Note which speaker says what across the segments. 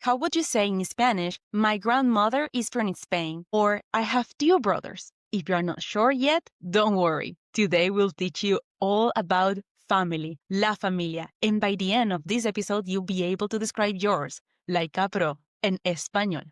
Speaker 1: How would you say in Spanish, my grandmother is from Spain, or I have two brothers? If you're not sure yet, don't worry. Today we'll teach you all about family, la familia, and by the end of this episode, you'll be able to describe yours, like a pro, en español.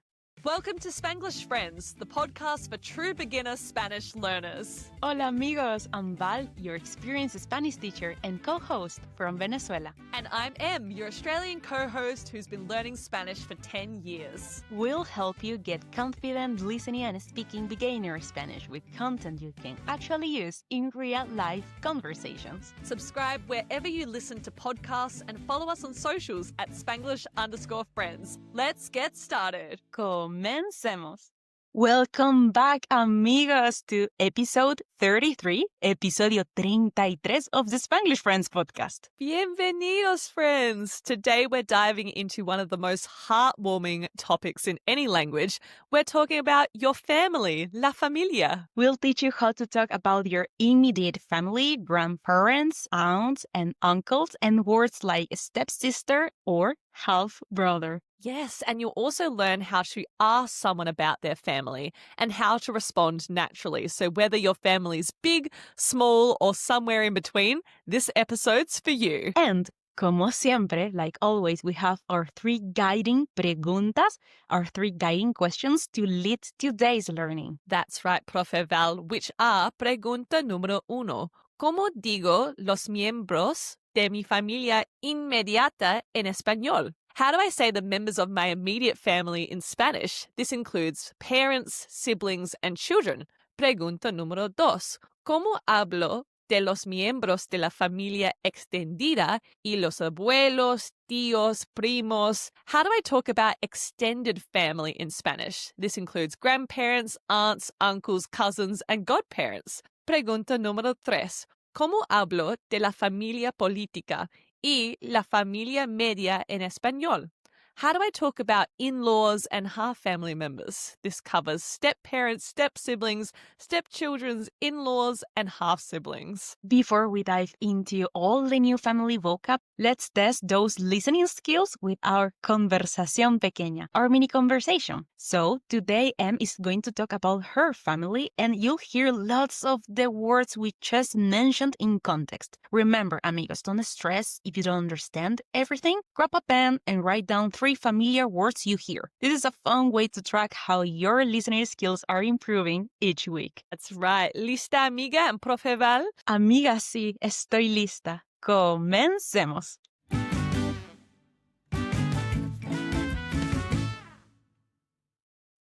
Speaker 2: Welcome to Spanglish Friends, the podcast for true beginner Spanish learners.
Speaker 1: Hola amigos, I'm Val, your experienced Spanish teacher and co-host from Venezuela.
Speaker 2: And I'm Em, your Australian co-host who's been learning Spanish for 10 years.
Speaker 1: We'll help you get confident listening and speaking beginner Spanish with content you can actually use in real-life conversations.
Speaker 2: Subscribe wherever you listen to podcasts and follow us on socials at Spanglish_friends. Let's get started.
Speaker 1: Comencemos. Welcome back, amigos, to episode 33, episodio 33 of the Spanglish Friends podcast.
Speaker 2: Bienvenidos, friends! Today we're diving into one of the most heartwarming topics in any language. We're talking about your family, la familia.
Speaker 1: We'll teach you how to talk about your immediate family, grandparents, aunts, and uncles, and words like stepsister or half-brother.
Speaker 2: Yes, and you'll also learn how to ask someone about their family and how to respond naturally. So whether your family's big, small, or somewhere in between, this episode's for you.
Speaker 1: And como siempre, like always, we have our three guiding preguntas, our three guiding questions to lead today's learning.
Speaker 2: That's right, Profe Val, which are pregunta número uno. ¿Cómo digo los miembros de mi familia inmediata en español? How do I say the members of my immediate family in Spanish? This includes parents, siblings, and children. Pregunta número dos. ¿Cómo hablo de los miembros de la familia extendida y los abuelos, tíos, primos? How do I talk about extended family in Spanish? This includes grandparents, aunts, uncles, cousins, and godparents. Pregunta número tres. ¿Cómo hablo de la familia política y la familia media en español? How do I talk about in-laws and half-family members? This covers step-parents, step-siblings, step-children's, in-laws, and half-siblings.
Speaker 1: Before we dive into all the new family vocab, let's test those listening skills with our conversación pequeña, our mini conversation. So today, Em is going to talk about her family, and you'll hear lots of the words we just mentioned in context. Remember, amigos, don't stress if you don't understand everything. Grab a pen and write down 3 familiar words you hear. This is a fun way to track how your listening skills are improving each week.
Speaker 2: That's right. ¿Lista, amiga and Profe Val?
Speaker 1: Amiga, sí, estoy lista. Comencemos.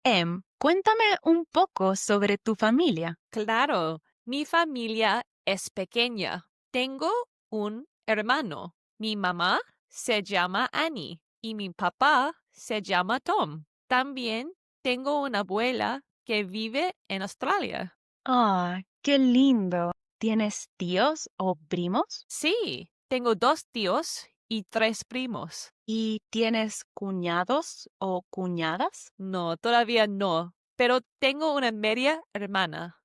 Speaker 1: Em, cuéntame un poco sobre tu familia.
Speaker 2: Claro, mi familia es pequeña. Tengo un hermano. Mi mamá se llama Annie y mi papá se llama Tom. También tengo una abuela que vive en Australia.
Speaker 1: Ah, qué lindo. ¿Tienes tíos o primos?
Speaker 2: Sí, tengo 2 tíos y 3 primos.
Speaker 1: ¿Y tienes cuñados o cuñadas?
Speaker 2: No, todavía no, pero tengo una media hermana.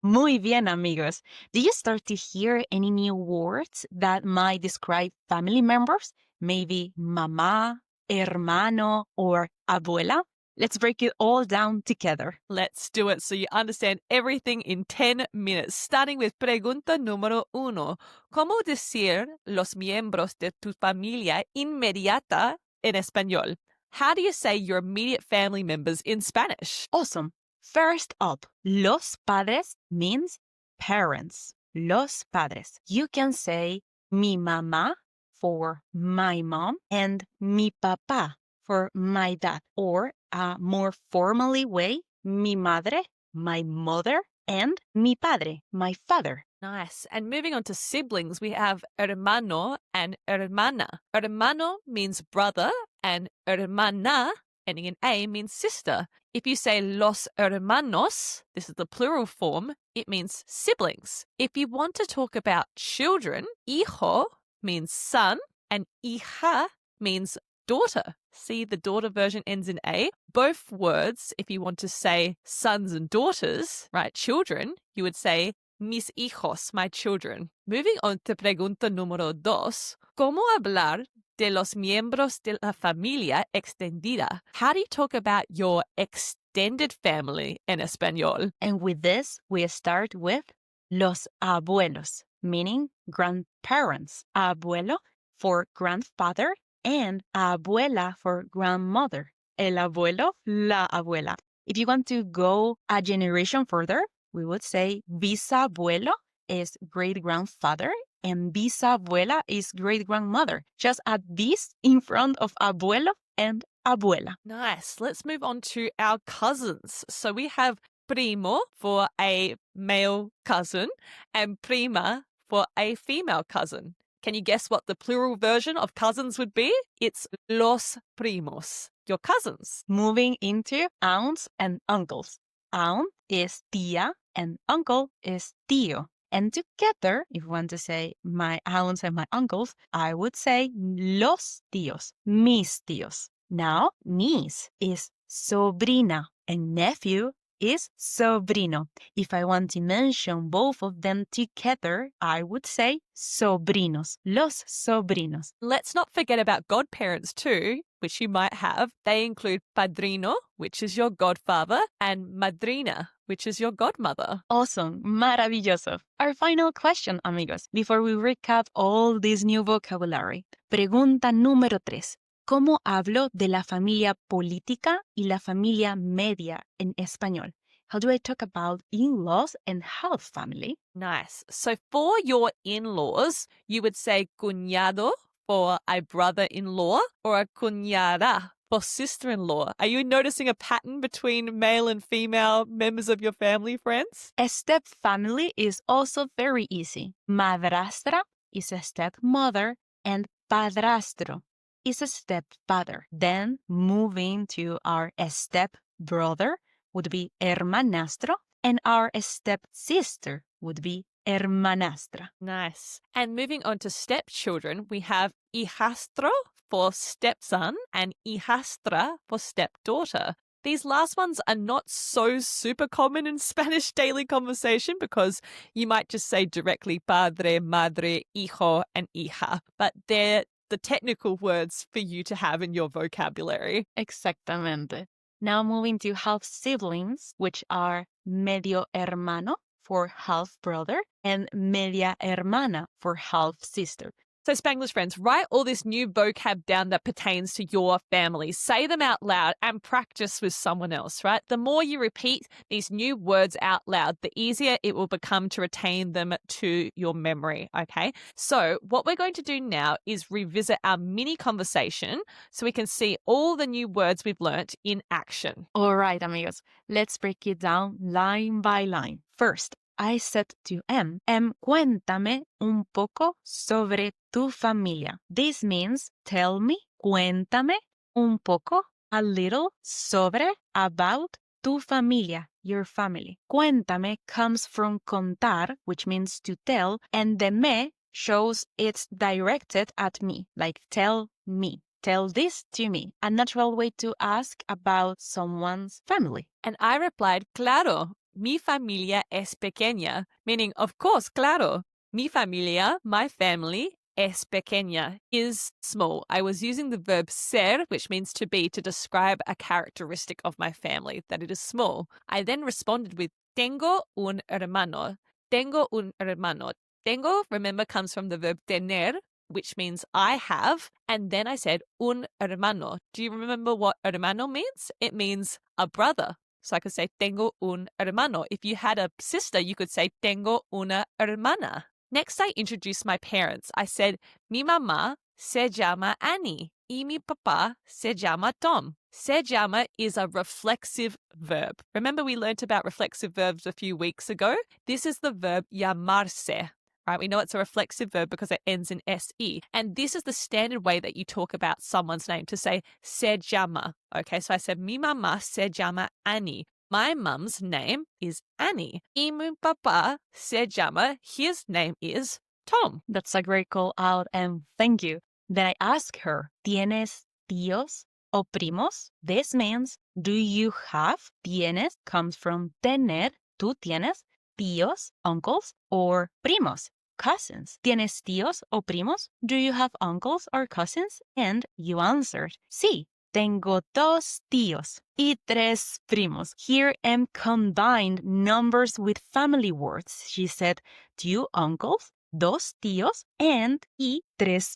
Speaker 1: Muy bien, amigos. Do you start to hear any new words that might describe family members? Maybe mamá, hermano, or abuela? Let's break it all down together.
Speaker 2: Let's do it so you understand everything in 10 minutes, starting with pregunta número uno. ¿Cómo decir los miembros de tu familia inmediata en español? How do you say your immediate family members in Spanish?
Speaker 1: Awesome. First up, los padres means parents. Los padres. You can say mi mamá for my mom and mi papá for my dad. Or a more formally way, mi madre, my mother, and mi padre, my father.
Speaker 2: Nice. And moving on to siblings, we have hermano and hermana. Hermano means brother and hermana, ending in A, means sister. If you say los hermanos, this is the plural form, it means siblings. If you want to talk about children, hijo means son and hija means daughter. See, the daughter version ends in A. Both words, if you want to say sons and daughters, right, children, you would say mis hijos, my children. Moving on to pregunta número 2. ¿Cómo hablar de los miembros de la familia extendida? How do you talk about your extended family in español?
Speaker 1: And with this, we start with los abuelos, meaning grandparents. Abuelo for grandfather and abuela for grandmother. El abuelo, la abuela. If you want to go a generation further, we would say bisabuelo is great-grandfather and bisabuela is great-grandmother. Just add bis in front of abuelo and abuela.
Speaker 2: Nice. Let's move on to our cousins. So we have primo for a male cousin and prima for a female cousin. Can you guess what the plural version of cousins would be? It's los primos, your cousins.
Speaker 1: Moving into aunts and uncles. Aunt is tía and uncle is tío. And together, if you want to say my aunts and my uncles, I would say los tíos, mis tíos. Now, niece is sobrina and nephew is sobrino. If I want to mention both of them together, I would say sobrinos, los sobrinos.
Speaker 2: Let's not forget about godparents too, which you might have. They include padrino, which is your godfather, and madrina, which is your godmother.
Speaker 1: Awesome, maravilloso. Our final question, amigos, before we recap all this new vocabulary. Pregunta número 3. ¿Cómo hablo de la familia política y la familia media en español? How do I talk about in-laws and half family?
Speaker 2: Nice. So for your in-laws, you would say cuñado for a brother-in-law or a cuñada for sister-in-law. Are you noticing a pattern between male and female members of your family, friends?
Speaker 1: A step family is also very easy. Madrastra is a stepmother and padrastro is a stepfather. Then moving to our stepbrother would be hermanastro and our stepsister would be hermanastra.
Speaker 2: Nice. And moving on to stepchildren, we have hijastro for stepson and hijastra for stepdaughter. These last ones are not so super common in Spanish daily conversation because you might just say directly padre, madre, hijo, and hija, but they're the technical words for you to have in your vocabulary.
Speaker 1: Exactamente. Now moving to half siblings, which are medio hermano for half brother and media hermana for half sister.
Speaker 2: So Spanglish friends, write all this new vocab down that pertains to your family. Say them out loud and practice with someone else, right? The more you repeat these new words out loud, the easier it will become to retain them to your memory, okay? So what we're going to do now is revisit our mini conversation so we can see all the new words we've learnt in action.
Speaker 1: All right, amigos, let's break it down line by line. First, I said to cuéntame un poco sobre tu familia. This means tell me, cuéntame un poco, a little, sobre, about tu familia, your family. Cuéntame comes from contar, which means to tell, and the me shows it's directed at me, like tell me. Tell this to me, a natural way to ask about someone's family.
Speaker 2: And I replied, claro. Mi familia es pequeña, meaning, of course, claro. Mi familia, my family, es pequeña, is small. I was using the verb ser, which means to be, to describe a characteristic of my family, that it is small. I then responded with, tengo un hermano. Tengo un hermano. Tengo, remember, comes from the verb tener, which means I have. And then I said un hermano. Do you remember what hermano means? It means a brother. So I could say, tengo un hermano. If you had a sister, you could say, tengo una hermana. Next, I introduced my parents. I said, mi mamá se llama Annie y mi papá se llama Tom. Se llama is a reflexive verb. Remember we learnt about reflexive verbs a few weeks ago? This is the verb llamarse. Right, we know it's a reflexive verb because it ends in se. And this is the standard way that you talk about someone's name, to say se llama. Okay, so I said, mi mamá se llama Annie. My mum's name is Annie. Y mi papá se llama, his name is Tom.
Speaker 1: That's a great call out and thank you. Then I asked her, ¿Tienes tíos o primos? This means, do you have? Tienes comes from tener, tú tienes, tíos, uncles, or primos, cousins? ¿Tienes tíos o primos? Do you have uncles or cousins? And you answered, sí. Tengo 2 tíos y 3 primos. Here M combined numbers with family words. She said 2 uncles, 2 tíos, and 3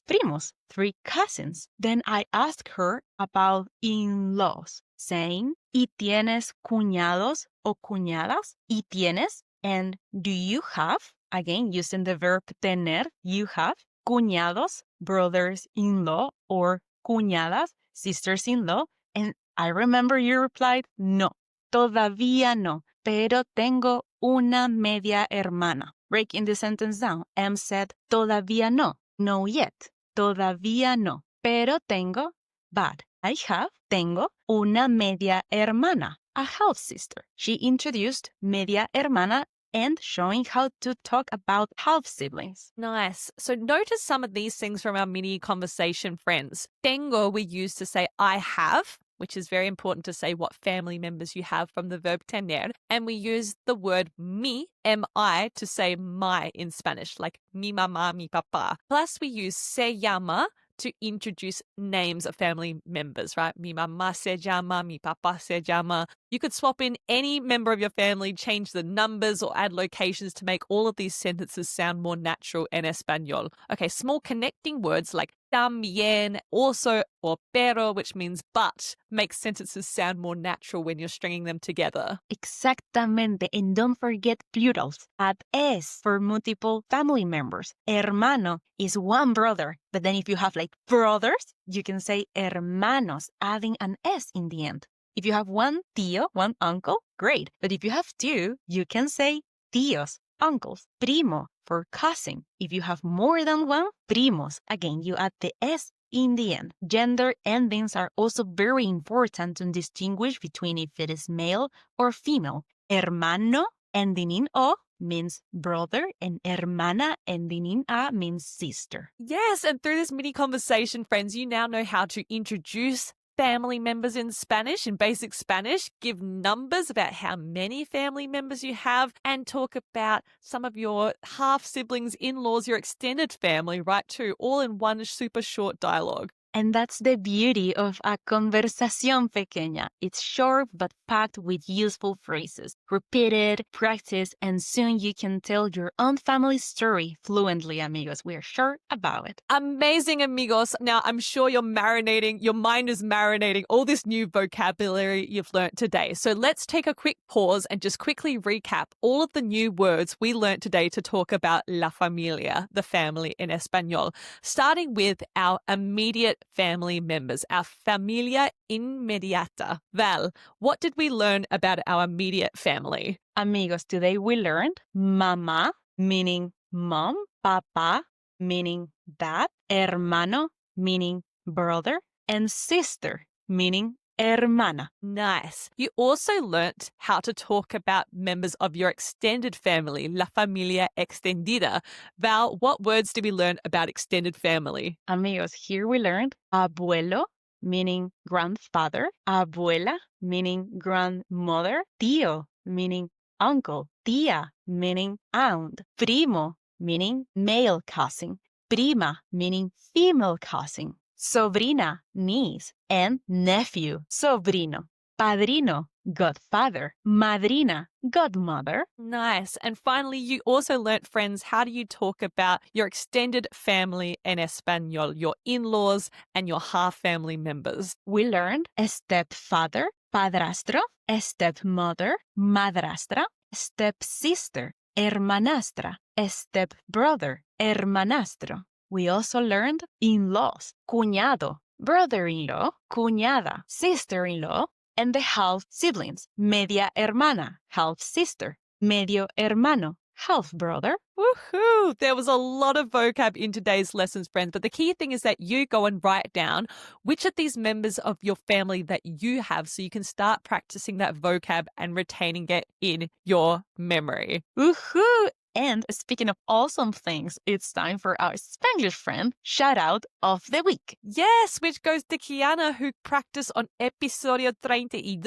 Speaker 1: primos, 3 cousins. Then I asked her about in-laws, saying, ¿y tienes cuñados o cuñadas? ¿Y tienes? And do you have? Again, using the verb tener, you have cuñados, brothers-in-law, or cuñadas, sisters-in-law, and I remember you replied, no, todavía no, pero tengo una media hermana. Breaking the sentence down, M said, todavía no, no yet, todavía no, pero tengo, but I have, tengo una media hermana, a half sister. She introduced media hermana and showing how to talk about half siblings.
Speaker 2: Nice. So notice some of these things from our mini conversation friends. Tengo we use to say I have, which is very important to say what family members you have from the verb tener. And we use the word mi, mi, to say my in Spanish, like mi mamá, mi papá. Plus we use se llama to introduce names of family members, right? Mi mamá se llama, mi papá se llama. You could swap in any member of your family, change the numbers or add locations to make all of these sentences sound more natural en español. Okay, small connecting words like también, also, or pero, which means but, makes sentences sound more natural when you're stringing them together.
Speaker 1: Exactamente. And don't forget plurals. Add es for multiple family members. Hermano is one brother. But then if you have like brothers, you can say hermanos, adding an s in the end. If you have one tío, one uncle, great. But if you have 2, you can say tíos, uncles, primo for cousin. If you have more than one, primos. Again, you add the s in the end. Gender endings are also very important to distinguish between if it is male or female. Hermano ending in o means brother, and hermana ending in a means sister.
Speaker 2: Yes, and through this mini conversation, friends, you now know how to introduce family members in Spanish, in basic Spanish, give numbers about how many family members you have, and talk about some of your half-siblings, in-laws, your extended family, right, too, all in one super short dialogue.
Speaker 1: And that's the beauty of a conversación pequeña. It's short but packed with useful phrases. Repeat it, practice, and soon you can tell your own family story fluently, amigos. We're sure about it.
Speaker 2: Amazing, amigos. Now, I'm sure your mind is marinating all this new vocabulary you've learned today. So let's take a quick pause and just quickly recap all of the new words we learned today to talk about la familia, the family in español, starting with our immediate family members, our familia inmediata. Val, what did we learn about our immediate family?
Speaker 1: Amigos, today we learned mamá, meaning mom, papá, meaning dad, hermano, meaning brother, and sister, meaning hermana.
Speaker 2: Nice. You also learnt how to talk about members of your extended family, la familia extendida. Val, what words did we learn about extended family?
Speaker 1: Amigos, here we learned abuelo, meaning grandfather, abuela, meaning grandmother, tío, meaning uncle, tía, meaning aunt, primo, meaning male cousin, prima, meaning female cousin, sobrina, niece, and nephew, sobrino, padrino, godfather, madrina, godmother.
Speaker 2: Nice. And finally, you also learnt, friends, how do you talk about your extended family in Espanol, your in-laws and your half-family members?
Speaker 1: We learned stepfather, padrastro, stepmother, madrastra, stepsister, hermanastra, stepbrother, hermanastro. We also learned in-laws, cuñado, brother-in-law, cuñada, sister-in-law, and the half-siblings, media hermana, half-sister, medio hermano, half-brother.
Speaker 2: Woohoo! There was a lot of vocab in today's lessons, friends, but the key thing is that you go and write down which of these members of your family that you have so you can start practicing that vocab and retaining it in your memory.
Speaker 1: Woohoo! And speaking of awesome things, it's time for our Spanglish friend shout out of the week.
Speaker 2: Yes, which goes to Kiana, who practiced on episodio 32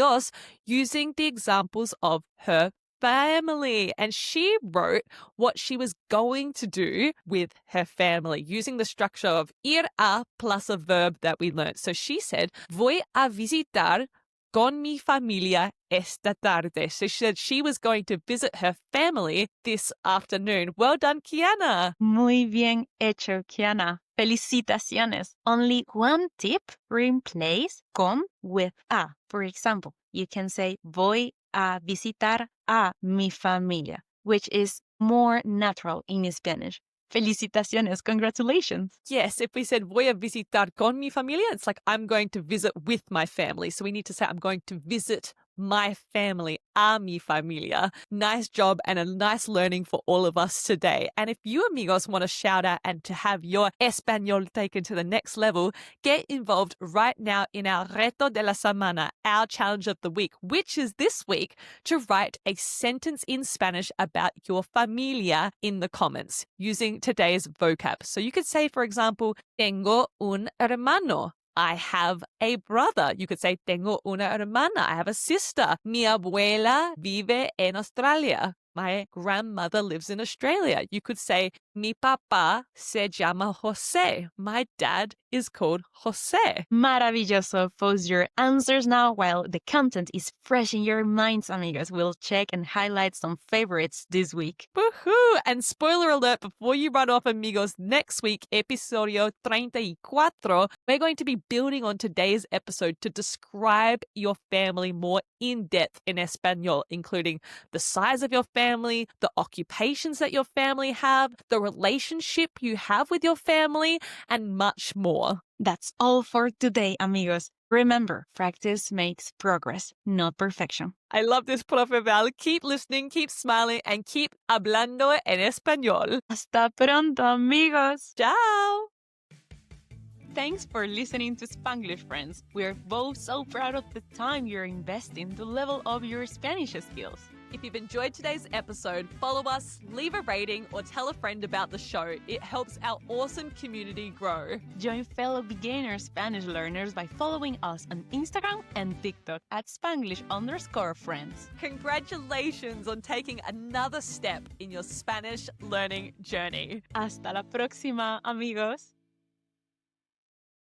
Speaker 2: using the examples of her family. And she wrote what she was going to do with her family using the structure of ir a plus a verb that we learned. So she said, voy a visitar con mi familia esta tarde. So she said she was going to visit her family this afternoon. Well done, Kiana.
Speaker 1: Muy bien hecho, Kiana. Felicitaciones. Only one tip, replace con with a. For example, you can say voy a visitar a mi familia, which is more natural in Spanish. Felicitaciones, congratulations.
Speaker 2: Yes, if we said voy a visitar con mi familia, it's like I'm going to visit with my family. So we need to say I'm going to visit my family, a mi familia. Nice job and a nice learning for all of us today. And if you amigos want to shout out and to have your español taken to the next level, get involved right now in our reto de la semana, our challenge of the week, which is this week to write a sentence in Spanish about your familia in the comments using today's vocab. So you could say, for example, tengo un hermano. I have a brother. You could say, tengo una hermana. I have a sister. Mi abuela vive en Australia. My grandmother lives in Australia. You could say, mi papá se llama José. My dad is called José.
Speaker 1: Maravilloso. Post your answers now while the content is fresh in your minds, amigos. We'll check and highlight some favorites this week.
Speaker 2: Woohoo! And spoiler alert, before you run off, amigos, next week, episodio 34, we're going to be building on today's episode to describe your family more in depth in Espanol, including the size of your family, the occupations that your family have, the relationship you have with your family, and much more.
Speaker 1: That's all for today, amigos. Remember, practice makes progress, not perfection.
Speaker 2: I love this, Profe Val. Keep listening, keep smiling, and keep hablando en español.
Speaker 1: Hasta pronto, amigos.
Speaker 2: Ciao.
Speaker 1: Thanks for listening to Spanglish, friends. We're both so proud of the time you're investing to level up your Spanish skills.
Speaker 2: If you've enjoyed today's episode, follow us, leave a rating, or tell a friend about the show. It helps our awesome community grow.
Speaker 1: Join fellow beginner Spanish learners by following us on Instagram and TikTok at Spanglish_friends.
Speaker 2: Congratulations on taking another step in your Spanish learning journey.
Speaker 1: Hasta la próxima, amigos.